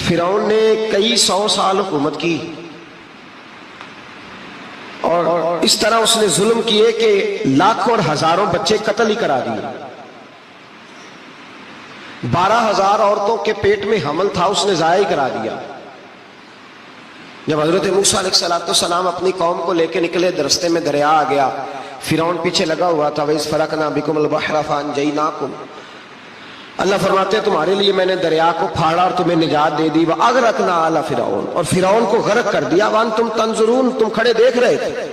فرعون نے کئی 100 سال حکومت کی اور اس طرح اس نے ظلم کیے کہ لاکھوں اور ہزاروں بچے قتل ہی کرا دیے. 12,000 عورتوں کے پیٹ میں حمل تھا اس نے ضائع کرا دیا. جب حضرت موسیٰ علیہ السلام اپنی قوم کو لے کے نکلے، رستے میں دریا آ گیا، فرعون پیچھے لگا ہوا تھا. وَإِذْ فَرَقْنَا بِكُمُ الْبَحْرَ فَأَنْجَيْنَاكُمْ، اللہ فرماتے ہیں تمہارے لیے میں نے دریا کو پھاڑا اور تمہیں نجات دے دی. وَأَغْرَقْنَا آلَ فِرْعَوْنَ، اور فرعون کو غرق کر دیا. وَأَنْتُمْ تَنْظُرُونَ، تم کھڑے دیکھ رہے تھے.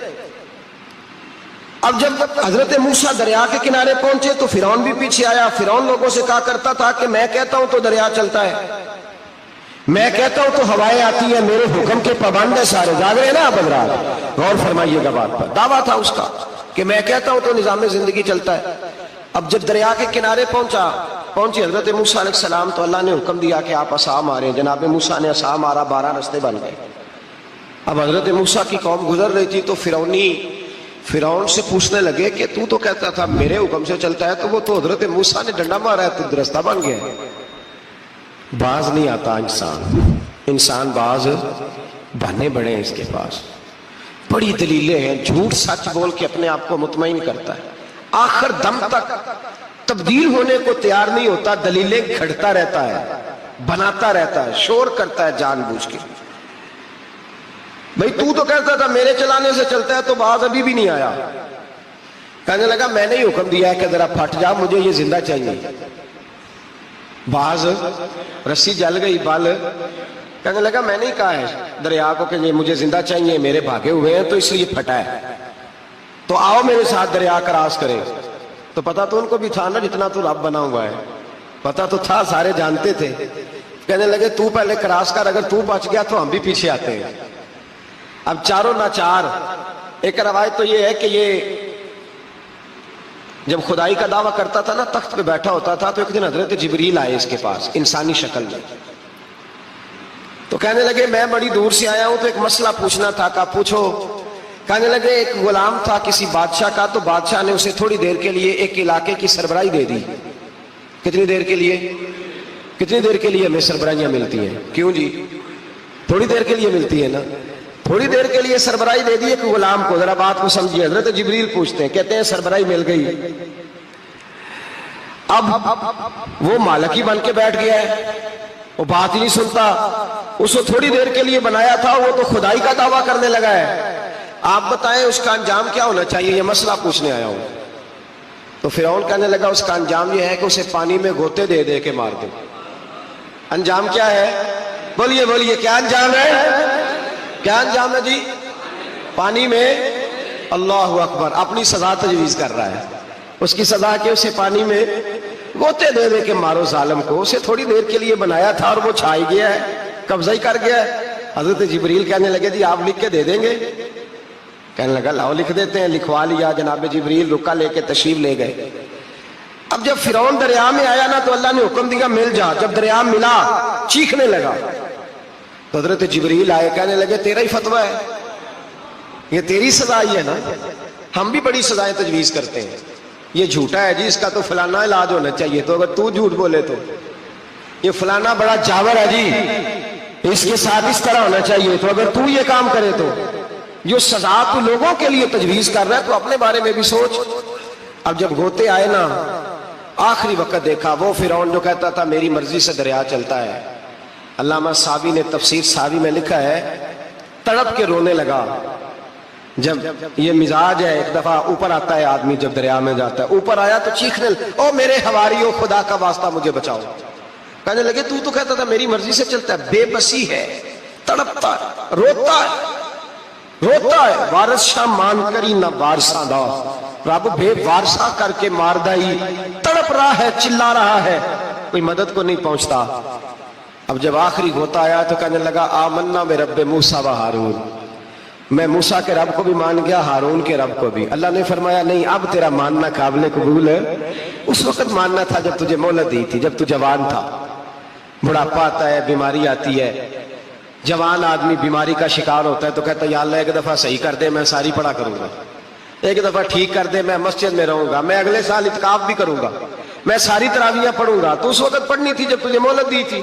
اب جب حضرت موسیٰ دریا کے کنارے پہنچے تو فرعون بھی پیچھے آیا. فرعون لوگوں سے کہا کرتا تھا کہ میں کہتا ہوں تو دریا چلتا ہے، میں کہتا ہوں تو ہوائیں آتی ہیں، میرے حکم کے پابند ہے سارے. جاگ رہے ہیں نا آپ حضرات، غور فرمائیے گا بات پر. دعویٰ تھا اس کا کہ میں کہتا ہوں تو نظام زندگی چلتا ہے. اب جب دریا کے کنارے پہنچی حضرت موسیٰ علیہ السلام تو اللہ نے حکم دیا کہ آپ عصا ماریں. جناب موسیٰ نے عصا مارا، 12 رستے بن گئے. اب حضرت موسیٰ کی قوم گزر رہی تھی تو فرعون سے پوچھنے لگے کہ تو کہتا تھا میرے حکم سے چلتا ہے، تو وہ تو حضرت موسیٰ نے ڈنڈا مارا ہے تو رستہ بن گیا. باز نہیں آتا انسان باز بہانے بڑے ہیں اس کے پاس، بڑی دلیلیں ہیں. جھوٹ سچ بول کے اپنے آپ کو مطمئن کرتا ہے، آخر دم تک تبدیل ہونے کو تیار نہیں ہوتا. دلیلیں گھڑتا رہتا ہے، بناتا رہتا ہے، شور کرتا ہے جان بوجھ کے. بھئی تو کہتا تھا میرے چلانے سے چلتا ہے، تو باز ابھی بھی نہیں آیا. کہنے لگا میں نے ہی حکم دیا ہے کہ ذرا پھٹ جا، مجھے یہ زندہ چاہیے. باز رسی جل گئی بال. کہنے لگا میں نے ہی کہا ہے دریا کو کہ یہ مجھے زندہ چاہیے، میرے بھاگے ہوئے ہیں تو اس لیے پھٹا ہے، تو آؤ میرے ساتھ دریا کراس کرے. تو پتا تو ان کو بھی تھا نا جتنا تو رب بنا ہوا ہے، پتا تو تھا، سارے جانتے تھے. کہنے لگے تو پہلے کراس کر، اگر تو بچ گیا تو ہم بھی پیچھے آتے ہیں. اب چاروں ناچار. ایک روایت تو یہ ہے کہ یہ جب خدائی کا دعویٰ کرتا تھا نا، تخت پہ بیٹھا ہوتا تھا، تو ایک دن حضرت جبریل آئے اس کے پاس انسانی شکل میں. تو کہنے لگے میں بڑی دور سے آیا ہوں تو ایک مسئلہ پوچھنا تھا. کہا پوچھو. کہنے لگے ایک غلام تھا کسی بادشاہ کا، تو بادشاہ نے اسے تھوڑی دیر کے لیے ایک علاقے کی سربراہی دے دی. کتنی دیر کے لیے ہمیں سربراہیاں ملتی ہیں؟ کیوں جی؟ تھوڑی دیر کے لیے ملتی ہے نا. تھوڑی دیر کے لیے سربراہی دے دی ایک غلام کو. ذرا بات کو سمجھیے. حضرت جبریل پوچھتے ہیں، کہتے ہیں سربراہی مل گئی. اب وہ مالک ہی بن کے بیٹھ گیا ہے، وہ بات ہی نہیں سنتا. اس کو تھوڑی دیر کے لیے بنایا تھا، وہ تو خدائی کا دعویٰ کرنے لگا ہے. آپ بتائیں اس کا انجام کیا ہونا چاہیے؟ یہ مسئلہ پوچھنے آیا ہوں. تو فرعون کہنے لگا اس کا انجام یہ ہے کہ اسے پانی میں غوطے دے دے کے مار دے. انجام کیا ہے؟ بولیے کیا انجام ہے؟ کیا انجام ہے جی؟ پانی میں. اللہ اکبر. اپنی سزا تجویز کر رہا ہے. اس کی سزا کہ اسے پانی میں غوطے دے دے کے مارو ظالم کو. اسے تھوڑی دیر کے لیے بنایا تھا اور وہ چھائی گیا ہے، قبضہ ہی کر گیا ہے. حضرت جبریل کہنے لگے جی آپ لکھ کے دے دیں گے؟ کہنے لگا لاؤ لکھ دیتے ہیں. لکھوا لیا. جناب جبریل رکا لے کے تشریف لے گئے. اب جب فرعون دریا میں آیا نا تو اللہ نے حکم دیا مل جا. جب دریا ملا چیخنے لگا تو حضرت جبریل آئے. کہنے لگے تیرا ہی فتویٰ ہے، یہ تیری سزا ہی ہے نا. ہم بھی بڑی سزائیں تجویز کرتے ہیں. یہ جھوٹا ہے جی، اس کا تو فلانا علاج ہونا چاہیے. تو اگر تو جھوٹ بولے تو یہ فلانا بڑا جاور ہے جی، اس کے ساتھ اس طرح ہونا چاہیے. تو اگر تو یہ کام کرے تو جو سزا تو لوگوں کے لیے تجویز کر رہا ہے تو اپنے بارے میں بھی سوچ. اب جب غوطے آئے نا، آخری وقت دیکھا وہ فرعون جو کہتا تھا میری مرضی سے دریا چلتا ہے. علامہ صاوی نے تفسیر صاوی میں لکھا ہے تڑپ کے رونے لگا. جب یہ مزاج ہے، ایک دفعہ اوپر آتا ہے آدمی جب دریا میں جاتا ہے، اوپر آیا تو چیخنے او میرے حواریو خدا کا واسطہ مجھے بچاؤ. کہنے لگے تو کہتا تھا میری مرضی سے چلتا ہے. بے بسی ہے، تڑپتا ہے، روتا ہے. وارث شاہ مان کری نہ وارثاں دا، رب بے وارثہ کر کے مار دائی. تڑپ رہا ہے، چلا رہا ہے، کوئی مدد کو نہیں پہنچتا. اب جب آخری غوطہ آیا تو کہنے لگا آمنا برب موسیٰ و ہارون، میں موسیٰ کے رب کو بھی مان گیا، ہارون کے رب کو بھی. اللہ نے فرمایا نہیں، اب تیرا ماننا قابل قبول ہے. اس وقت ماننا تھا جب تجھے مہلت دی تھی، جب تو جوان تھا. بڑھاپا آتا ہے، بیماری آتی ہے. جوان آدمی بیماری کا شکار ہوتا ہے تو کہتا ہے یا اللہ ایک دفعہ صحیح کر دے، میں ساری پڑھا کروں گا. ایک دفعہ ٹھیک کر دے، میں مسجد میں رہوں گا، میں اگلے سال اعتکاف بھی کروں گا، میں ساری تراویحیں پڑھوں گا. تو اس وقت پڑھنی تھی جب تجھے مہلت دی تھی.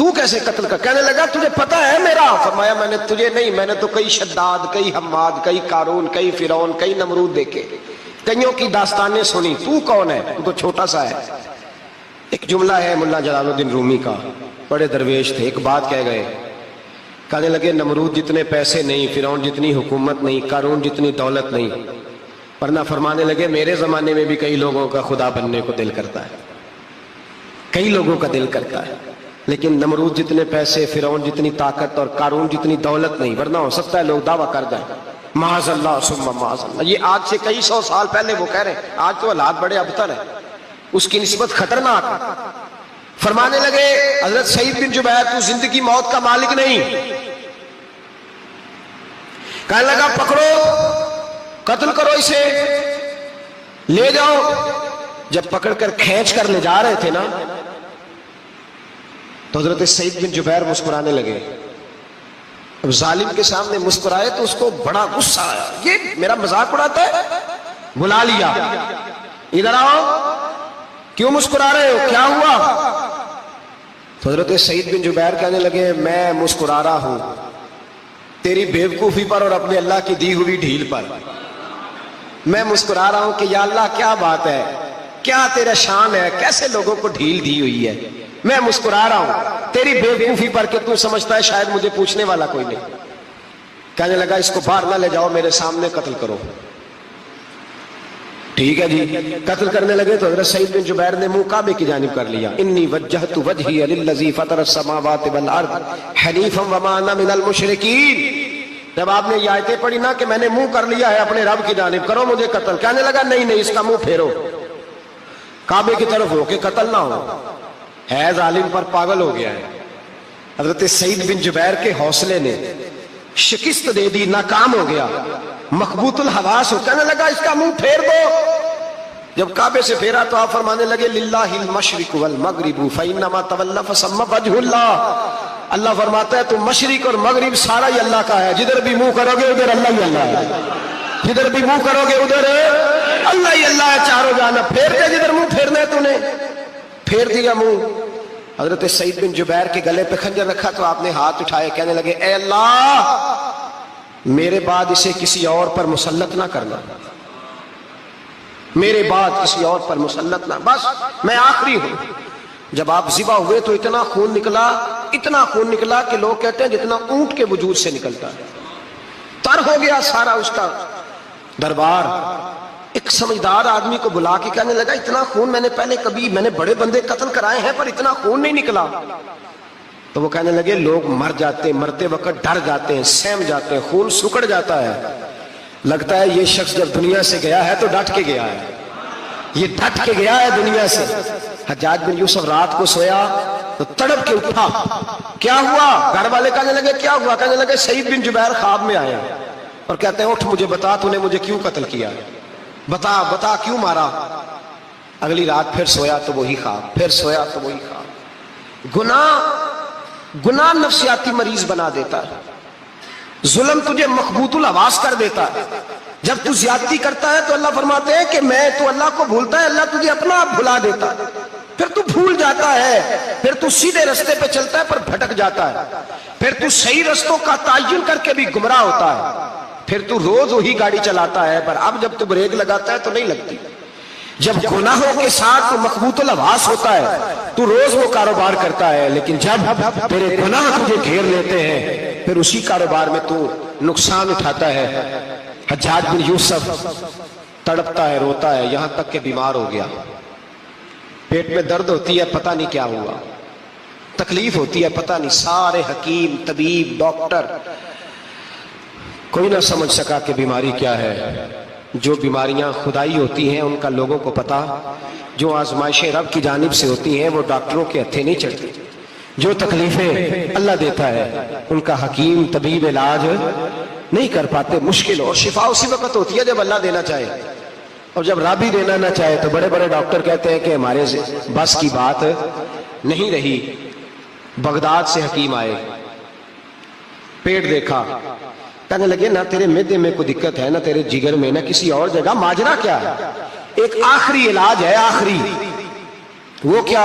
تو کیسے قتل کر؟ کہنے لگا تجھے پتہ ہے میرا؟ فرمایا میں نے تجھے نہیں، میں نے تو کئی شداد، کئی حماد، کئی قارون، کئی فرعون، کئی نمرود دیکھے، کئیوں کی داستانیں سنی، تو کون ہے؟ تو چھوٹا سا ہے۔ ایک جملہ ہے ملا جلال الدین رومی کا، بڑے درویش تھے، ایک بات کہہ گئے، کہنے لگے نمرود جتنے پیسے نہیں، فرعون جتنی حکومت نہیں، قارون جتنی دولت نہیں، ورنہ فرمانے لگے میرے زمانے میں بھی کئی لوگوں کا خدا بننے کو دل کرتا ہے، کئی لوگوں کا دل کرتا ہے، لیکن نمرود جتنے پیسے، فرعون جتنی طاقت اور قارون جتنی دولت نہیں، ورنہ ہو سکتا ہے لوگ دعویٰ کر جائیں معاذ اللہ ثم معاذ اللہ۔ یہ آج سے کئی سو سال پہلے وہ کہہ رہے ہیں، آج تو حالات بڑے ابتر ہیں، اس کی نسبت خطرناک ہے۔ فرمانے لگے حضرت سعید بن جبیر تو زندگی موت کا مالک نہیں، کہنے لگا پکڑو، قتل کرو اسے، لے جاؤ۔ جب پکڑ کر کھینچ کر لے جا رہے تھے نا تو حضرت سعید بن جبیر مسکرانے لگے۔ اب ظالم کے سامنے مسکرائے تو اس کو بڑا غصہ آیا، یہ میرا مذاق اڑاتا ہے؟ بلا لیا، ادھر آؤ، کیوں مسکرا رہے ہو، کیا ہوا؟ تو حضرت سعید بن جبیر کہنے لگے میں مسکرا رہا ہوں تیری بیوقوفی پر اور اپنے اللہ کی دی ہوئی ڈھیل پر۔ میں مسکرا رہا ہوں کہ یا اللہ کیا بات ہے، کیا تیرا شان ہے، کیسے لوگوں کو ڈھیل دی ہوئی ہے۔ میں مسکرا رہا ہوں تیری بیوقوفی پر کہ تو سمجھتا ہے شاید مجھے پوچھنے والا کوئی نہیں۔ کہنے لگا اس کو باہر نہ لے جاؤ، میرے سامنے قتل کرو۔ ٹھیک ہے جی، قتل کرنے لگے تو حضرت سعید بن جبیر نے منہ کعبے کی جانب کر لیا، انی وجہت وجہی للذی فطر السماوات والارض حنیفا وما انا من المشرکین۔ جب آپ نے یہ آیتیں پڑھی نا کہ میں نے منہ کر لیا ہے اپنے رب کی جانب، کرو مجھے قتل، کہنے لگا نہیں نہیں، اس کا منہ پھیرو، کعبے کی طرف ہو کے قتل نہ ہو، ہے ظالم پر پاگل ہو گیا ہے۔ حضرت سعید بن جبیر کے حوصلے نے شکست دے دی، ناکام ہو گیا، مخبوط الحواس ہو، کہنے لگا اس کا منہ پھیر دو۔ جب کعبے سے پھیرا تو آپ فرمانے لگے للہ المشرق والمغرب فانما تولى فثم وجه اللہ۔ اللہ فرماتا ہے تو مشرق اور مغرب سارا ہی اللہ کا ہے، جدھر بھی منہ کرو گے ادھر اللہ ہی اللہ ہے، جدھر بھی منہ کرو گے ادھر اللہ ہی اللہ ہے، چاروں جانب پھیر دے، جدھر منہ پھیرنا ہے تو نے پھیر دیا منہ۔ حضرت سعید بن جبیر کے گلے پہ خنجر رکھا تو آپ نے ہاتھ اٹھائے، کہنے لگے اے اللہ میرے بعد اسے کسی اور پر مسلط نہ کرنا، میرے بعد کسی اور پر مسلط نہ، بس میں آخری ہوں۔ جب آپ ذبح ہوئے تو اتنا خون نکلا، اتنا خون نکلا کہ لوگ کہتے ہیں جتنا اونٹ کے وجود سے نکلتا ہے، تر ہو گیا سارا اس کا دربار۔ ایک سمجھدار آدمی کو بلا کے کہنے لگا اتنا خون میں نے پہلے کبھی، میں نے بڑے بندے قتل کرائے ہیں پر اتنا خون نہیں نکلا۔ تو وہ کہنے لگے لوگ مر جاتے ہیں، مرتے وقت ڈر جاتے ہیں، سہم جاتے ہیں، خون سکڑ جاتا ہے، لگتا ہے یہ شخص جب دنیا سے گیا ہے تو ڈٹ کے گیا ہے، یہ ڈٹ کے گیا ہے دنیا سے۔ حجاج بن یوسف رات کو سویا تو تڑپ کے اٹھا، کیا ہوا؟ گھر والے کہنے لگے کیا ہوا؟ کہنے لگے سعید بن جبیر خواب میں آیا اور کہتے ہیں اٹھ مجھے بتا تو نے مجھے کیوں قتل کیا، بتا بتا کیوں مارا۔ اگلی رات پھر سویا تو وہی خواب، پھر سویا تو وہی خواب۔ گناہ نفسیاتی مریض بنا دیتا ہے، ظلم تجھے مخبوط الحواس کر دیتا ہے۔ جب تو زیادتی کرتا ہے تو اللہ فرماتے ہیں کہ میں، تو اللہ کو بھولتا ہے، اللہ تجھے اپنا آپ بھلا دیتا ہے، پھر تو بھول جاتا ہے، پھر تو سیدھے رستے پہ چلتا ہے پر بھٹک جاتا ہے، پھر تو صحیح رستوں کا تعین کر کے بھی گمراہ ہوتا ہے، پھر تو روز وہی گاڑی چلاتا ہے پر اب جب تو بریک لگاتا ہے تو نہیں لگتی۔ جب گناہوں کے ساتھ تو مخبوط الحواس ہوتا ہے تو روز وہ کاروبار کرتا ہے، لیکن جب تیرے گناہ تجھے گھیر لیتے ہیں پھر اسی کاروبار میں تو نقصان اٹھاتا ہے۔ حجاج بن یوسف تڑپتا ہے، روتا ہے، یہاں تک کہ بیمار ہو گیا، پیٹ میں درد ہوتی ہے، پتہ نہیں کیا ہوا، تکلیف ہوتی ہے، پتہ نہیں، سارے حکیم، طبیب، ڈاکٹر، کوئی نہ سمجھ سکا کہ بیماری کیا ہے۔ جو بیماریاں خدائی ہوتی ہیں ان کا لوگوں کو پتا، جو آزمائشیں رب کی جانب سے ہوتی ہیں وہ ڈاکٹروں کے ہتھے نہیں چڑھتی، جو تکلیفیں اللہ دیتا ہے ان کا حکیم طبیب علاج نہیں کر پاتے، مشکل، اور شفا اسی وقت ہوتی ہے جب اللہ دینا چاہے، اور جب رب ہی دینا نہ چاہے تو بڑے بڑے ڈاکٹر کہتے ہیں کہ ہمارے بس کی بات نہیں رہی۔ بغداد سے حکیم آئے، پیٹ دیکھا، کہنے لگے نہ تیرے معدے میں کوئی دقت ہے، نہ تیرے جگر میں، نہ کسی اور جگہ، ماجرا کیا ہے؟ ایک آخری علاج ہے، آخری، وہ کیا؟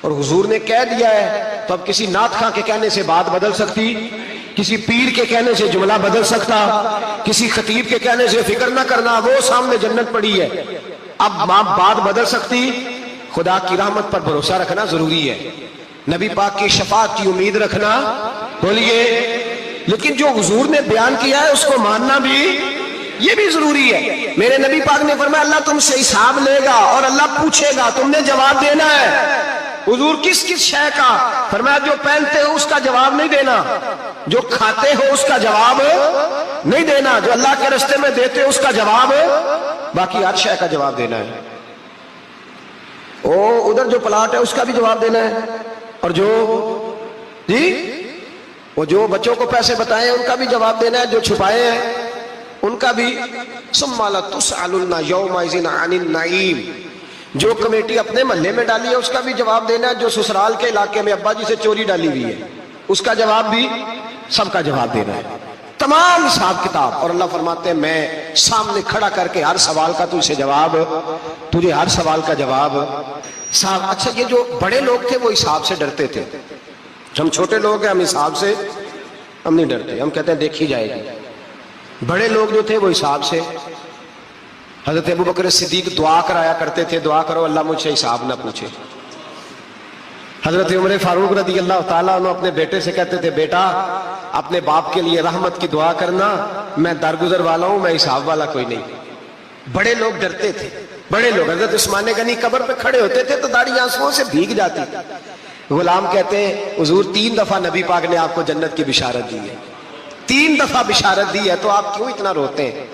اور حضور نے کہہ دیا ہے تو اب کسی نعت خواں کے کہنے سے بات بدل سکتی؟ کسی پیر کے کہنے سے جملہ بدل سکتا؟ کسی خطیب کے کہنے سے فکر نہ کرنا وہ سامنے جنت پڑی ہے، اب بات بدل سکتی؟ خدا کی رحمت پر بھروسہ رکھنا ضروری ہے، نبی پاک کی شفاعت کی امید رکھنا، بولیے، لیکن جو حضور نے بیان کیا ہے اس کو ماننا بھی یہ بھی ضروری ہے۔ میرے نبی پاک نے فرمایا اللہ تم سے حساب لے گا اور اللہ پوچھے گا، تم نے جواب دینا ہے۔ حضور کس کس شے کا؟ فرمایا جو پہنتے ہو اس کا جواب نہیں دینا، جو کھاتے ہو اس کا جواب نہیں دینا، جو اللہ کے راستے میں دیتے ہو اس کا جواب، باقی ہر شے کا جواب دینا ہے۔ ادھر جو پلاٹ ہے اس کا بھی جواب دینا ہے، اور وہ جو بچوں کو پیسے بتائے ان کا بھی جواب دینا ہے، جو چھپائے ہیں ان کا بھی۔ ثم لتسألن یومئذ عن النعیم، جو کمیٹی اپنے محلے میں ڈالی ہے اس کا بھی جواب دینا ہے، جو سسرال کے علاقے میں ابا جی سے چوری ڈالی ہوئی ہے اس کا جواب بھی، سب کا جواب دینا ہے، تمام حساب کتاب۔ اور اللہ فرماتے ہیں میں سامنے کھڑا کر کے ہر سوال کا تجھے ہر سوال کا جواب صاحب۔ اچھا یہ جو بڑے لوگ تھے وہ حساب سے ڈرتے تھے، ہم چھوٹے لوگ ہیں ہم حساب سے ہم نہیں ڈرتے، ہم کہتے ہیں دیکھی جائے گی۔ بڑے لوگ جو تھے وہ حساب سے، حضرت ابو بکر صدیق دعا کرایا کرتے تھے، دعا کرو اللہ مجھ سے حساب نہ پوچھے۔ حضرت عمر فاروق رضی اللہ تعالیٰ عنہ اپنے بیٹے سے کہتے تھے بیٹا اپنے باپ کے لیے رحمت کی دعا کرنا، میں درگزر والا ہوں، میں حساب والا کوئی نہیں۔ بڑے لوگ ڈرتے تھے، بڑے لوگ۔ حضرت عثمان غنی قبر پہ کھڑے ہوتے تھے تو داڑھی آنسوؤں سے بھیگ جاتی، غلام کہتے ہیں حضور 3 دفعہ نبی پاک نے آپ کو جنت کی بشارت دی ہے، 3 دفعہ بشارت دی ہے تو آپ کیوں اتنا روتے ہیں؟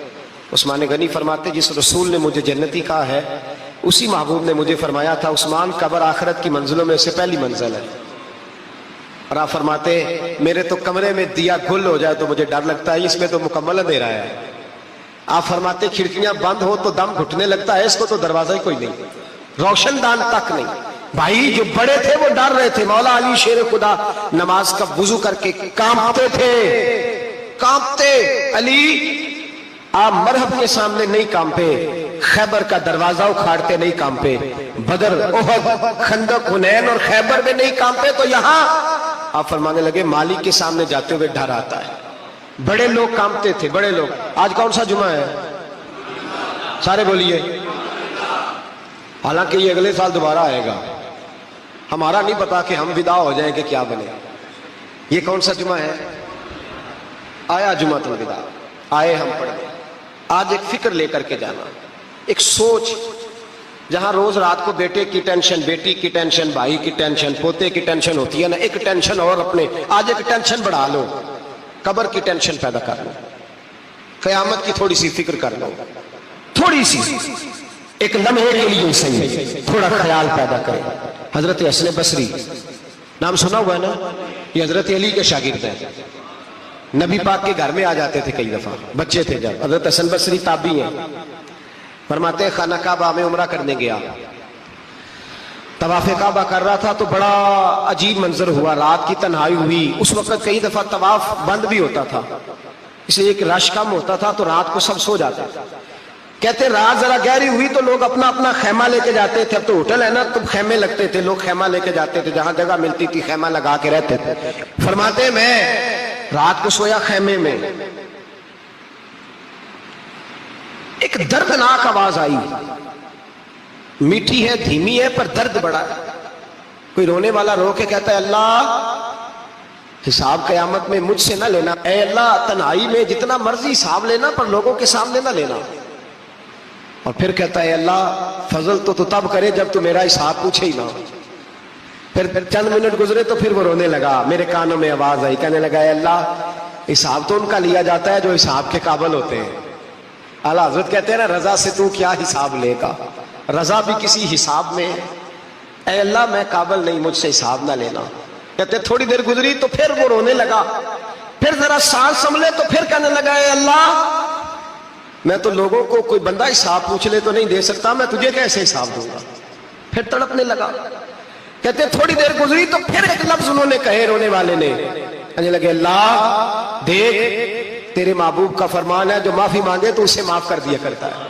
عثمان غنی فرماتے جس رسول نے مجھے جنتی کہا ہے اسی محبوب نے مجھے فرمایا تھا عثمان قبر آخرت کی منزلوں میں سے پہلی منزل ہے۔ اور آپ فرماتے میرے تو کمرے میں دیا گل ہو جائے تو مجھے ڈر لگتا ہے، اس میں تو مکمل اندھیرا ہے۔ آپ فرماتے کھڑکیاں بند ہو تو دم گھٹنے لگتا ہے، اس کو تو دروازہ ہی کوئی نہیں، روشن دان تک نہیں۔ بھائی جو بڑے تھے وہ ڈر رہے تھے۔ مولا علی شیر خدا نماز کا وضو کر کے کانپتے تھے، کانپتے۔ علی آپ مرحب کے سامنے نہیں کانپے، خیبر کا دروازہ اکھاڑتے نہیں کانپے، بدر، احد، خندق، حنین اور خیبر میں نہیں کانپے، تو یہاں آپ فرمانے لگے مالک کے سامنے جاتے ہوئے ڈر آتا ہے۔ بڑے لوگ کانپتے تھے، بڑے لوگ۔ آج کون سا جمعہ ہے؟ سارے بولیے۔ حالانکہ یہ اگلے سال دوبارہ آئے گا، ہمارا نہیں پتا کہ ہم ودا ہو جائیں کہ کیا بنے۔ یہ کون سا جمعہ ہے؟ آیا جمعہ الوداع، آئے ہم پڑھنے۔ آج ایک فکر لے کر کے جانا، ایک سوچ، جہاں روز رات کو بیٹے کی ٹینشن، بیٹی کی ٹینشن، بھائی کی ٹینشن، پوتے کی ٹینشن ہوتی ہے نا، ایک ٹینشن اور اپنے آج ایک ٹینشن بڑھا لو، قبر کی ٹینشن پیدا کر لو، قیامت کی تھوڑی سی فکر کر لو، تھوڑی سی، ایک لمحے کے لیے صحیح تھوڑا خیال پیدا کرے۔ حضرت حسن بصری نام سنا ہوا ہے نا، یہ حضرت علی کے شاگرد ہیں، نبی پاک کے گھر میں آ جاتے تھے کئی دفعہ، بچے تھے جب۔ حضرت حسن بصری تابعی ہیں، فرماتے ہیں خانہ کعبہ میں عمرہ کرنے گیا، طواف کعبہ کر رہا تھا تو بڑا عجیب منظر ہوا، رات کی تنہائی ہوئی۔ اس وقت کئی دفعہ طواف بند بھی ہوتا تھا، اس لیے ایک رش کم ہوتا تھا تو رات کو سب سو جاتے تھے۔ کہتے رات ذرا گہری ہوئی تو لوگ اپنا اپنا خیمہ لے کے جاتے تھے، اب تو ہوٹل ہے نا تو خیمے لگتے تھے، لوگ خیمہ لے کے جاتے تھے، جہاں جگہ ملتی تھی خیمہ لگا کے رہتے تھے۔ فرماتے میں رات کو سویا خیمے میں، ایک دردناک آواز آئی، میٹھی ہے دھیمی ہے پر درد بڑا ہے۔ کوئی رونے والا رو کے کہتا ہے اللہ حساب قیامت میں مجھ سے نہ لینا، اے اللہ تنہائی میں جتنا مرضی حساب لینا پر لوگوں کے سامنے نہ لینا۔ اور پھر کہتا ہے اللہ فضل تو تب کرے جب تو میرا حساب پوچھے ہی نہ۔ پھر چند منٹ گزرے تو پھر وہ رونے لگا، میرے کانوں میں آواز آئی، کہنے لگا اے اللہ حساب تو ان کا لیا جاتا ہے جو حساب کے قابل ہوتے ہیں۔ اعلیٰ حضرت کہتے ہیں نا رضا سے تو کیا حساب لے گا، رضا بھی کسی حساب میں ہے۔ اے اللہ میں قابل نہیں، مجھ سے حساب نہ لینا۔ کہتے تھوڑی دیر گزری تو پھر وہ رونے لگا، پھر ذرا سانس سنبھلے تو پھر کہنے لگا اے اللہ میں تو لوگوں کو کوئی بندہ حساب پوچھ لے تو نہیں دے سکتا، میں تجھے کیسے حساب دوں گا۔ پھر تڑپنے لگا۔ کہتے تھوڑی دیر گزری تو پھر ایک لفظ انہوں نے کہے رونے والے نے، کہنے لگے اللہ دیکھ تیرے محبوب کا فرمان ہے جو معافی مانگے تو اسے معاف کر دیا کرتا ہے۔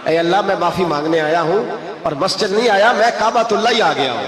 اے اللہ میں معافی مانگنے آیا ہوں اور مسجد نہیں آیا، میں کعبۃ اللہ ہی آ گیا ہوں۔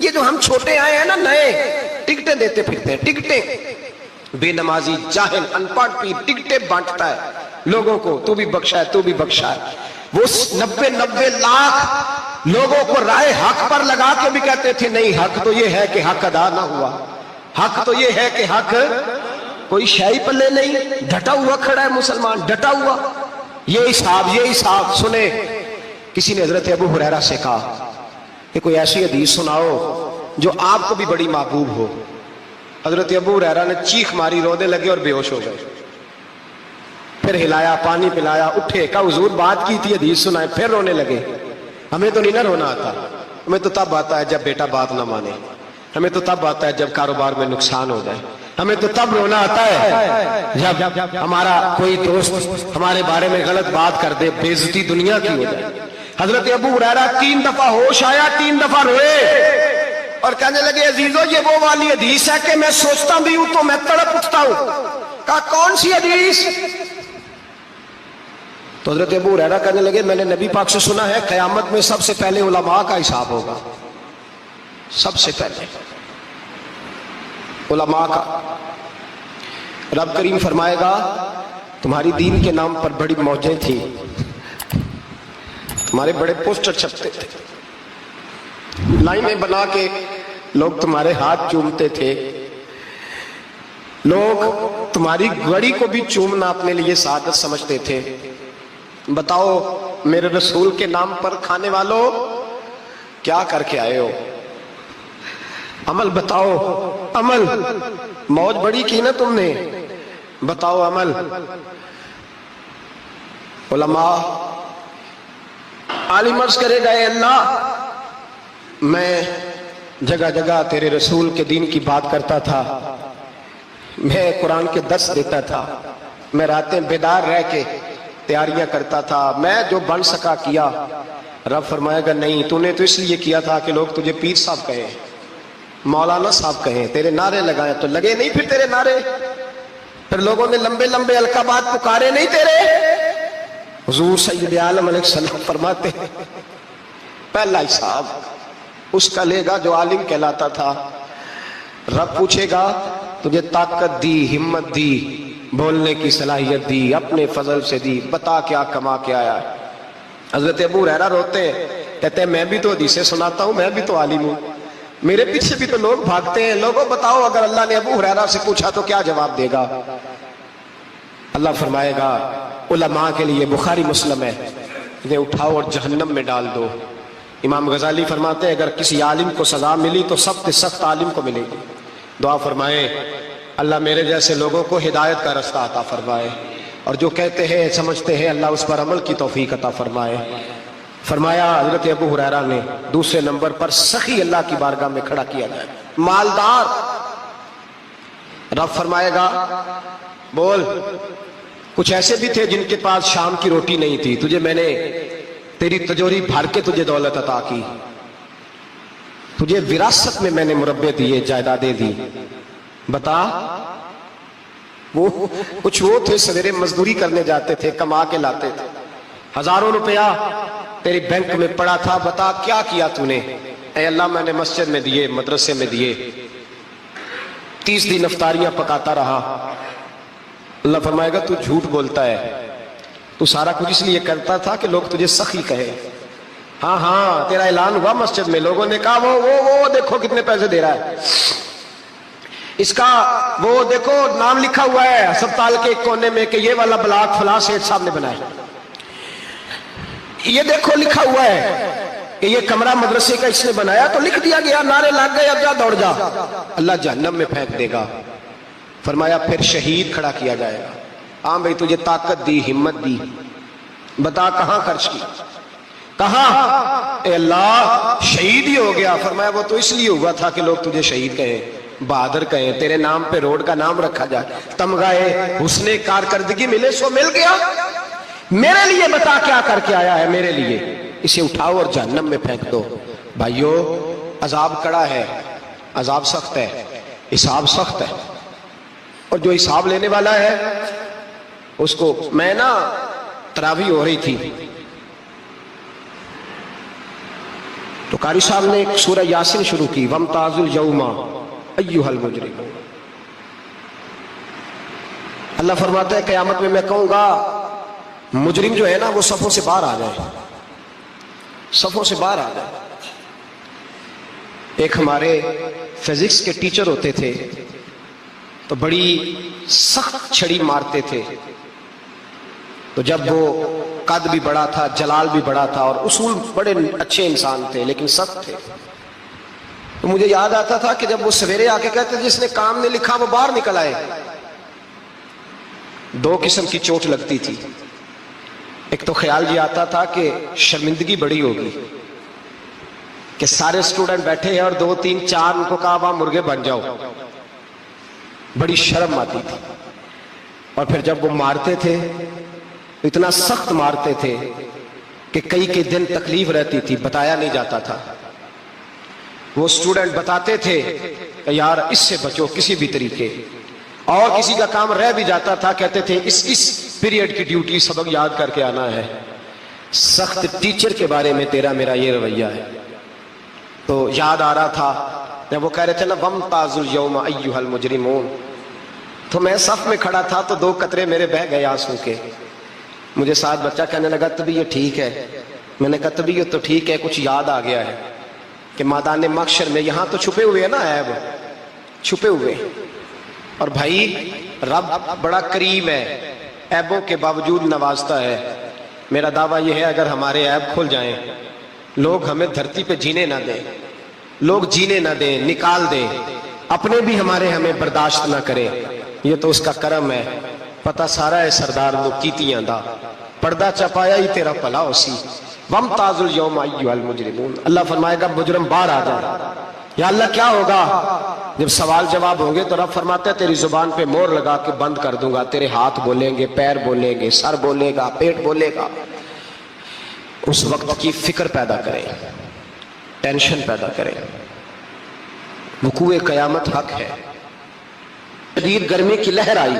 یہ جو ہم چھوٹے آئے ہیں نا نئے، ٹکٹیں دیتے پھرتے ہیں، ٹکٹیں، بے نمازی جاہل ان پڑھ پی ٹکٹیں بانٹتا ہے لوگوں کو، تو بھی بخشا ہے تو بھی بخشا ہے۔ وہ 90 لاکھ لوگوں کو رائے حق پر لگا کے بھی کہتے تھے نہیں، حق تو یہ ہے کہ حق ادا نہ ہوا، حق تو یہ ہے کہ حق، کوئی شاہی پلے نہیں، ڈٹا ہوا کھڑا ہے مسلمان، ڈٹا ہوا۔ یہ حساب سنے۔ کسی نے حضرت ابو ہریرہ سے کہا کہ کوئی ایسی حدیث سناؤ جو آپ کو بھی بڑی محبوب ہو۔ حضرت ابو ہریرہ نے چیخ ماری، رونے لگے اور بے ہوش ہو گئے۔ پھر ہلایا، پانی پلایا، اٹھے، کہا حضور بات کی تھی، حدیث سنائے، پھر رونے لگے۔ ہمیں تو نہیں نہ رونا آتا، ہمیں تو تب آتا ہے جب بیٹا بات نہ مانے، ہمیں تو تب آتا ہے جب کاروبار میں نقصان ہو جائے، ہمیں تو تب رونا آتا ہے جب ہمارا کوئی دوست ہمارے بارے میں غلط بات کر دے، بے عزتی دنیا کی ہو جائے۔ حضرت ابو ہریرہ 3 دفعہ ہوش آیا، 3 دفعہ روئے اور کہنے لگے عزیزو یہ وہ والی حدیث ہے کہ میں سوچتا بھی ہوں تو میں تڑپ اٹھتا ہوں۔ کہا کون سی حدیث؟ تو حضرت ابو ہریرہ کہنے لگے میں نے نبی پاک سے سنا ہے قیامت میں سب سے پہلے علماء کا حساب ہوگا، سب سے پہلے علماء کا۔ رب کریم فرمائے گا تمہاری دین کے نام پر بڑی موجیں تھیں، تمہارے بڑے پوسٹر چھپتے تھے، لائنیں بنا کے لوگ تمہارے ہاتھ چومتے تھے، لوگ تمہاری گڑی کو بھی چومنا اپنے لیے سعادت سمجھتے تھے۔ بتاؤ میرے رسول کے نام پر کھانے والوں کیا کر کے آئے ہو؟ عمل بتاؤ، عمل، موج بڑی کی نا تم نے، بتاؤ عمل۔ علماء عالم عرض کرے گا اے اللہ میں جگہ جگہ تیرے رسول کے دین کی بات کرتا تھا، میں قرآن کے درس دیتا تھا، میں راتیں بیدار رہ کے تیاریاں کرتا تھا، میں جو بن سکا کیا۔ رب فرمائے گا نہیں، تو نے تو اس لیے کیا تھا کہ لوگ تجھے پیر صاحب کہیں، مولانا صاحب کہیں، تیرے نعرے لگائیں تو لگے نہیں پھر تیرے نعرے، پھر لوگوں نے لمبے لمبے القابات پکارے نہیں تیرے۔ حضور سید عالم علیہ السلام فرماتے ہیں پہلا حساب اس کا لے گا جو عالم کہلاتا تھا۔ رب پوچھے گا تجھے طاقت دی، ہمت دی، بولنے کی صلاحیت دی، اپنے فضل سے دی، بتا کیا کما کے آیا ہے۔ حضرت ابو ہریرہ روتے ہیں، کہتے ہیں میں بھی تو حدیثیں سناتا ہوں، میں بھی تو عالم ہوں، میرے پیچھے بھی تو لوگ بھاگتے ہیں۔ لوگوں بتاؤ اگر اللہ نے ابو ہریرہ سے پوچھا تو کیا جواب دے گا؟ اللہ فرمائے گا علماء کے لیے بخاری مسلم ہے، انہیں اٹھاؤ اور جہنم میں ڈال دو۔ امام غزالی فرماتے ہیں اگر کسی عالم کو سزا ملی تو سخت سخت عالم کو ملے گی۔ دعا فرمائے اللہ میرے جیسے لوگوں کو ہدایت کا رستہ عطا فرمائے، اور جو کہتے ہیں سمجھتے ہیں اللہ اس پر عمل کی توفیق عطا فرمائے۔ فرمایا حضرت ابو ہریرہ نے دوسرے نمبر پر سخی اللہ کی بارگاہ میں کھڑا کیا جائے، مالدار۔ رب فرمائے گا بول، کچھ ایسے بھی تھے جن کے پاس شام کی روٹی نہیں تھی، تجھے میں نے تیری تجوری بھر کے تجھے دولت عطا کی، تجھے وراثت میں میں نے مربے دیے، جائیدادیں دی، بتا۔ وہ کچھ وہ تھے سویرے مزدوری کرنے جاتے تھے، کما کے لاتے تھے، ہزاروں روپیہ تیری بینک میں پڑا تھا، بتا کیا کیا تو نے؟ اے اللہ میں نے مسجد میں دیے، مدرسے میں دیے، 30 دن افطاریاں پکاتا رہا۔ اللہ فرمائے گا تو جھوٹ بولتا ہے، تو سارا کچھ اس لیے کرتا تھا کہ لوگ تجھے سخی کہے۔ ہاں ہاں تیرا اعلان ہوا مسجد میں، لوگوں نے کہا وہ دیکھو کتنے پیسے دے رہا ہے، اس کا وہ دیکھو نام لکھا ہوا ہے ہسپتال کے ایک کونے میں کہ یہ والا بلاک فلاں سیٹھ صاحب نے بنایا، یہ دیکھو لکھا ہوا ہے کہ یہ کمرہ مدرسے کا اس نے بنایا، تو لکھ دیا گیا، نعرے لگ گئے، اب جا دوڑ جا۔ اللہ جہنم میں پھینک دے گا۔ فرمایا پھر شہید کھڑا کیا جائے گا۔ ہاں بھئی تجھے طاقت دی، ہمت دی، بتا کہاں خرچ کی، کہاں؟ اے اللہ شہید ہی ہو گیا۔ فرمایا وہ تو اس لیے ہوا تھا کہ لوگ تجھے شہید کہیں، بہادر کہیں، تیرے نام پہ روڈ کا نام رکھا جائے، تمغہ حسن کارکردگی ملے، سو مل گیا۔ میرے لیے بتا کیا کر کے آیا ہے، میرے لیے، اسے اٹھاؤ اور جہنم میں پھینک دو۔ بھائیو عذاب کڑا ہے، عذاب سخت ہے، حساب سخت ہے، اور جو حساب لینے والا ہے اس کو، میں نا تراویح ہو رہی تھی تو قاری صاحب نے ایک سورہ یاسین شروع کی، وَامْتَازُوا الْيَوْمَ أَيُّهَا الْمُجْرِمُونَ۔ اللہ فرماتا ہے قیامت میں کہوں گا مجرم جو ہے نا وہ صفوں سے باہر آ جائے، صفوں سے باہر آ جائے۔ ایک ہمارے فزکس کے ٹیچر ہوتے تھے تو بڑی سخت چھڑی مارتے تھے، تو جب وہ قد بھی بڑا تھا، جلال بھی بڑا تھا، اور اصول بڑے اچھے انسان تھے لیکن سخت تھے، تو مجھے یاد آتا تھا کہ جب وہ سویرے آ کے کہتے جس نے کام نے لکھا وہ باہر نکل آئے۔ دو قسم کی چوٹ لگتی تھی، ایک تو خیال یہ آتا تھا کہ شرمندگی بڑی ہوگی کہ سارے اسٹوڈنٹ بیٹھے ہیں اور 2 3 4 ان کو کہا وہاں مرغے بن جاؤ، بڑی شرم آتی تھی۔ اور پھر جب وہ مارتے تھے اتنا سخت مارتے تھے کہ کئی دن تکلیف رہتی تھی، بتایا نہیں جاتا تھا۔ وہ اسٹوڈنٹ بتاتے تھے کہ یار اس سے بچو کسی بھی طریقے، اور کسی کا کام رہ بھی جاتا تھا کہتے تھے اس پیریڈ کی ڈیوٹی سبق یاد کر کے آنا ہے۔ سخت ٹیچر کے بارے میں تیرا میرا یہ رویہ ہے۔ تو یاد آ رہا تھا جب وہ کہہ رہے تھے نا وَامْتَازُوا الْيَوْمَ أَيُّهَا الْمُجْرِمُونَ، تو میں صف میں کھڑا تھا تو 2 قطرے میرے بہہ گئے آنسو کے۔ مجھے ساتھ بچہ کہنے لگا طبیعت ٹھیک ہے؟ میں نے کہا طبیعت تو ٹھیک ہے، کچھ یاد آ گیا ہے کہ میدان محشر میں یہاں تو چھپے ہوئے ہیں نا عیب، چھپے ہوئے، اور بھائی رب بڑا کریم ہے، عیبوں کے باوجود نوازتا ہے۔ میرا دعویٰ یہ ہے اگر ہمارے عیب کھل جائیں، لوگ ہمیں دھرتی پہ جینے نہ دیں، لوگ جینے نہ دیں، نکال دیں، اپنے بھی ہمیں برداشت نہ کریں، یہ تو اس کا کرم ہے۔ پتہ سارا ہے سردار وہ کیتیاں دا، پردہ چپایا ہی تیرا پلا اسی۔ وَامْتَازُوا الْيَوْمَ أَيُّهَا الْمُجْرِمُونَ، اللہ فرمائے گا مجرم باہر آ جائے۔ یا اللہ کیا ہوگا؟ جب سوال جواب ہوں گے تو رب فرماتا ہے تیری زبان پہ مور لگا کے بند کر دوں گا، تیرے ہاتھ بولیں گے، پیر بولیں گے، سر بولے گا، پیٹ بولے گا۔ اس وقت کی فکر پیدا کریں، ٹینشن پیدا کریں۔ وقوع قیامت حق ہے۔ شدید گرمی کی لہر آئی،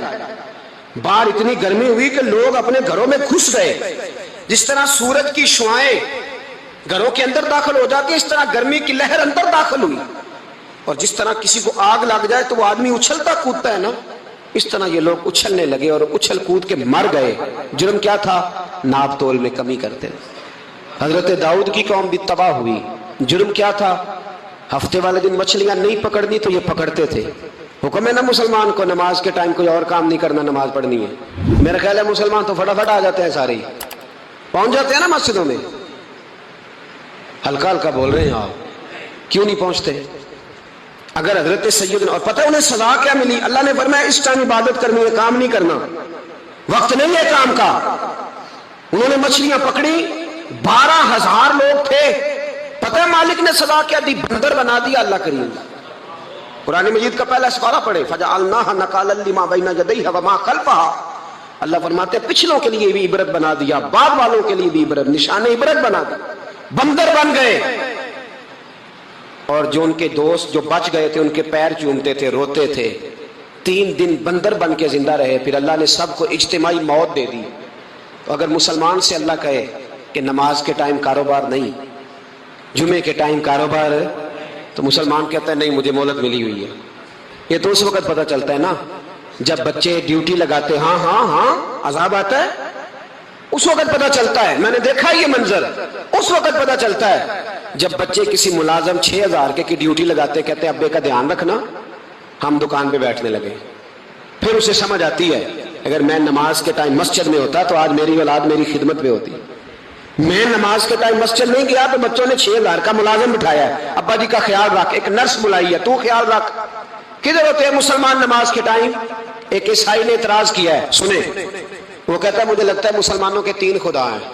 باہر اتنی گرمی ہوئی کہ لوگ اپنے گھروں میں گھس گئے۔ جس طرح سورج کی شعاعیں گھروں کے اندر داخل ہو جاتی ہے، اس طرح گرمی کی لہر اندر داخل ہوئی، اور جس طرح کسی کو آگ لگ جائے تو وہ آدمی اچھلتا کودتا ہے نا، اس طرح یہ لوگ اچھلنے لگے اور اچھل کود کے مر گئے۔ جرم کیا تھا؟ ناپ تول میں کمی کرتے۔ حضرت داؤد کی قوم بھی تباہ ہوئی۔ جرم کیا تھا؟ ہفتے والے دن مچھلیاں نہیں پکڑنی تو یہ پکڑتے تھے۔ حکم ہے نا مسلمان کو نماز کے ٹائم کوئی اور کام نہیں کرنا، نماز پڑھنی ہے۔ میرا خیال ہے مسلمان تو فٹافٹ آ جاتے ہیں، سارے پہنچ جاتے ہیں نا مسجدوں میں۔ ہلکا ہلکا بول رہے ہیں آپ، کیوں نہیں پہنچتے؟ اگر حضرت سیدنا، اور پتہ انہیں سزا کیا ملی؟ اللہ نے فرمایا اس ٹائم عبادت کرنی ہے، کام نہیں کرنا، وقت نہیں ہے کام کا۔ انہوں نے مچھلیاں پکڑی، 12,000 لوگ تھے، پتہ ہے مالک نے سزا کیا دی؟ بندر بنا دیا اللہ کریم۔ قرآن مجید کا پہلا سپارہ پڑھے، فَجَعَلْنَاهَا نَكَالًا لِمَا بَيْنَ يَدَيْهَا وَمَا خَلْفَهَا۔ اللہ فرماتے ہیں پچھلوں کے لیے بھی عبرت بنا دیا، بعد والوں کے لیے بھی عبرت، نشان عبرت بنا دیا۔ بندر بن گئے، اور جو ان کے دوست جو بچ گئے تھے ان کے پیر چومتے تھے، روتے تھے۔ 3 دن بندر بن کے زندہ رہے، پھر اللہ نے سب کو اجتماعی موت دے دی۔ تو اگر مسلمان سے اللہ کہے کہ نماز کے ٹائم کاروبار نہیں، جمعے کے ٹائم کاروبار، تو مسلمان کہتا ہے نہیں مجھے مہلت ملی ہوئی ہے۔ یہ تو اس وقت پتہ چلتا ہے نا جب بچے ڈیوٹی لگاتے، ہاں ہاں ہاں عذاب آتا ہے، اس وقت پتہ چلتا ہے۔ میں نے دیکھا یہ منظر، اس وقت پتہ چلتا ہے جب بچے کسی ملازم 6,000 کی ڈیوٹی لگاتے، کہتے ہیں ابے کا دھیان رکھنا، ہم دکان پہ بیٹھنے لگے۔ پھر اسے سمجھ آتی ہے اگر میں نماز کے ٹائم مسجد میں ہوتا تو آج میری اولاد میری خدمت میں ہوتی۔ میں نماز کے ٹائم مسجد نہیں گیا تو بچوں نے 6,000 کا ملازم بٹھایا ہے، ابا جی کا خیال رکھ، ایک نرس بلائی ہے تو خیال رکھ۔ کدھر ہوتے ہیں مسلمان نماز کے ٹائم؟ ایک عیسائی نے اعتراض کیا ہے، سنیں، وہ کہتا ہے مجھے لگتا ہے مسلمانوں کے 3 خدا ہیں۔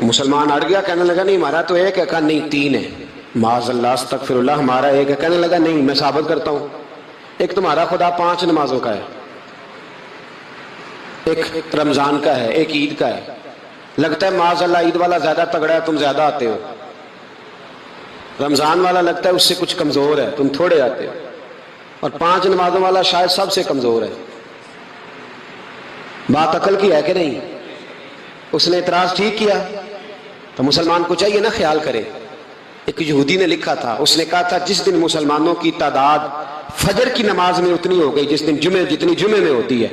مسلمان اڑ گیا، کہنے لگا نہیں ہمارا تو ایک ہے، کہا نہیں 3 ہے، معاذ اللہ استغفر اللہ، ہمارا ایک ہے۔ کہنے لگا نہیں میں ثابت کرتا ہوں، ایک تمہارا خدا 5 نمازوں کا ہے، ایک رمضان کا ہے، ایک عید کا ہے۔ لگتا ہے معاذ اللہ عید والا زیادہ تگڑا ہے، تم زیادہ آتے ہو، رمضان والا لگتا ہے اس سے کچھ کمزور ہے، تم تھوڑے آتے ہو، اور 5 نمازوں والا شاید سب سے کمزور ہے۔ بات عقل کی ہے کہ نہیں؟ اس نے اعتراض ٹھیک کیا، تو مسلمان کو چاہیے نا خیال کرے. ایک یہودی نے لکھا تھا, اس نے کہا تھا جس دن مسلمانوں کی تعداد فجر کی نماز میں اتنی ہو گئی جس دن جتنی جمعے میں ہوتی ہے,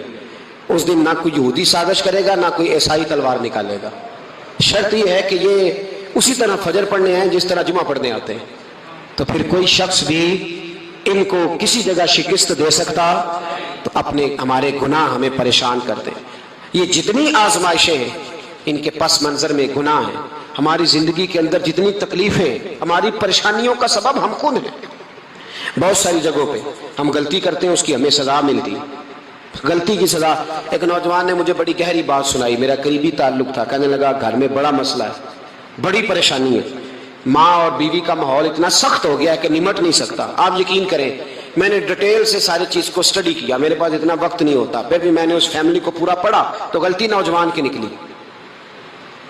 اس دن نہ کوئی یہودی سازش کرے گا نہ کوئی عیسائی تلوار نکالے گا. شرط یہ ہے کہ یہ اسی طرح فجر پڑھنے ہیں جس طرح جمعہ پڑھنے آتے ہیں. تو پھر کوئی شخص بھی ان کو کسی جگہ شکست دے سکتا تو ہمارے گناہ ہمیں پریشان کرتے. یہ جتنی آزمائشیں ہیں ان کے پس منظر میں گناہ ہیں. ہماری زندگی کے اندر جتنی تکلیفیں, ہماری پریشانیوں کا سبب ہم خود ہیں. بہت ساری جگہوں پہ ہم غلطی کرتے ہیں, اس کی ہمیں سزا ملتی, غلطی کی سزا. ایک نوجوان نے مجھے بڑی گہری بات سنائی, میرا قریبی تعلق تھا. کہنے لگا گھر میں بڑا مسئلہ ہے, بڑی پریشانی ہے, ماں اور بیوی کا ماحول اتنا سخت ہو گیا ہے کہ نمٹ نہیں سکتا. آپ یقین کریں میں نے ڈیٹیل سے ساری چیز کو اسٹڈی کیا, میرے پاس اتنا وقت نہیں ہوتا, پھر بھی میں نے اس فیملی کو پورا پڑھا تو غلطی نوجوان کی نکلی.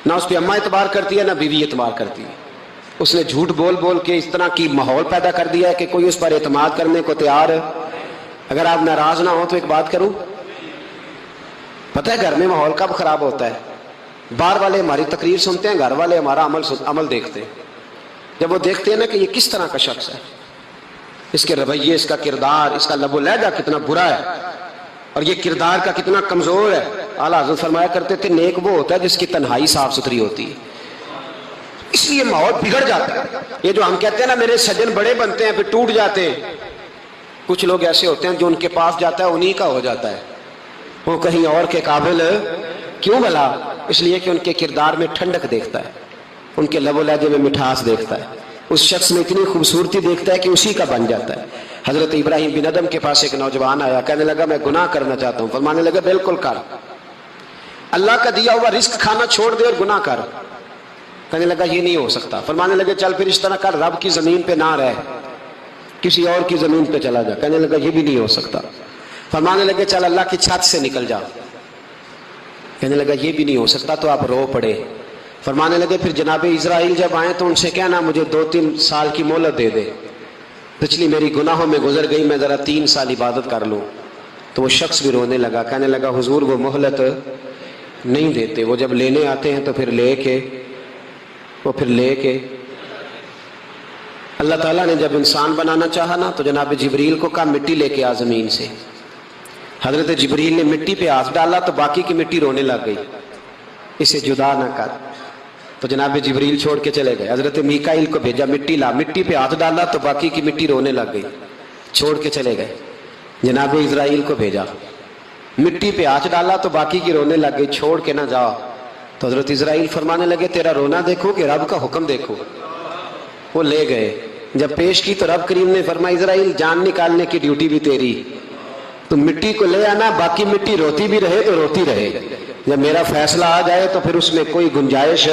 نہ اس پہ اماں اعتبار کرتی ہے نہ بیوی اعتبار کرتی ہے. اس نے جھوٹ بول بول کے اس طرح کی ماحول پیدا کر دیا ہے کہ کوئی اس پر اعتماد کرنے کو تیار ہے. اگر آپ ناراض نہ ہو تو ایک بات کروں, پتہ ہے گھر میں ماحول کب خراب ہوتا ہے؟ باہر والے ہماری تقریر سنتے ہیں, گھر والے ہمارا عمل دیکھتے ہیں. جب وہ دیکھتے ہیں نا کہ یہ کس طرح کا شخص ہے, اس کے رویے, اس کا کردار, اس کا لب و لہجہ کتنا برا ہے اور یہ کردار کا کتنا کمزور ہے. اعلیٰ حضرت فرمایا کرتے تھے نیک وہ ہوتا ہے جس کی تنہائی صاف ستھری ہوتی ہے. اس لیے ماحول بگڑ جاتا ہے. یہ جو ہم کہتے ہیں نا میرے سجن بڑے بنتے ہیں پھر ٹوٹ جاتے ہیں, کچھ لوگ ایسے ہوتے ہیں جو ان کے پاس جاتا ہے انہی کا ہو جاتا ہے, وہ کہیں اور کے قابل کیوں بھلا؟ اس لیے کہ ان کے کردار میں ٹھنڈک دیکھتا ہے, ان کے لب و لہجے میں مٹھاس دیکھتا ہے, اس شخص میں اتنی خوبصورتی دیکھتا ہے کہ اسی کا بن جاتا ہے. حضرت ابراہیم بن ادم کے پاس ایک نوجوان آیا, کہنے لگا میں گناہ کرنا چاہتا ہوں. فرمانے لگا بالکل کر, اللہ کا دیا ہوا رزق کھانا چھوڑ دے اور گناہ کر. کہنے لگا یہ نہیں ہو سکتا. فرمانے لگے چل پھر اس طرح کر, رب کی زمین پہ نہ رہ, کسی اور کی زمین پہ چلا جا. کہنے لگا یہ بھی نہیں ہو سکتا. فرمانے لگے چل اللہ کی چھت سے نکل جا. کہنے لگا یہ بھی نہیں ہو سکتا. تو آپ رو پڑے. فرمانے لگے پھر جناب اسرائیل جب آئیں تو ان سے کہنا مجھے 2-3 سال کی مہلت دے دے, پچھلی میری گناہوں میں گزر گئی, میں ذرا 3 سال عبادت کر لوں. تو وہ شخص بھی رونے لگا, کہنے لگا حضور وہ مہلت نہیں دیتے, وہ جب لینے آتے ہیں تو پھر لے کے اللہ تعالیٰ نے جب انسان بنانا چاہا نا تو جناب جبریل کو کہا مٹی لے کے آ زمین سے. حضرت جبریل نے مٹی پہ ہاتھ ڈالا تو باقی کی مٹی رونے لگ گئی, اسے جدا نہ کر. تو جناب جبریل چھوڑ کے چلے گئے. حضرت میکائیل کو بھیجا مٹی لا, مٹی پہ ہاتھ ڈالا تو باقی کی مٹی رونے لگ گئی, چھوڑ کے چلے گئے. جناب اسرائیل کو بھیجا, مٹی پہ ہاتھ ڈالا تو باقی کی رونے لگ گئی, چھوڑ کے نہ جاؤ. تو حضرت اسرائیل فرمانے لگے تیرا رونا دیکھو کہ رب کا حکم دیکھو. وہ لے گئے, جب پیش کی تو رب کریم نے فرمایا اسرائیل جان نکالنے کی ڈیوٹی بھی تیری, تو مٹی کو لے آنا, باقی مٹی روتی بھی رہے تو روتی رہے. جب میرا فیصلہ آ جائے تو پھر اس میں کوئی گنجائش,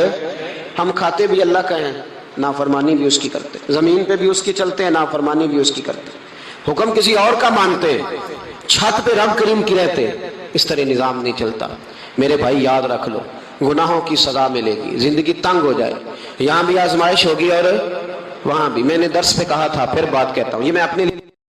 ہم کھاتے بھی اللہ کا ہیں, نافرمانی بھی اس کی کرتے, زمین پہ بھی اس کی چلتے ہیں, نافرمانی بھی اس کی کرتے, حکم کسی اور کا مانتے, چھت پہ رب کریم کی رہتے. اس طرح نظام نہیں چلتا. میرے بھائی یاد رکھ لو, گناہوں کی سزا ملے گی, زندگی تنگ ہو جائے, یہاں بھی آزمائش ہوگی اور وہاں بھی. میں نے درس پہ کہا تھا, پھر بات کہتا ہوں, یہ میں اپنے لیے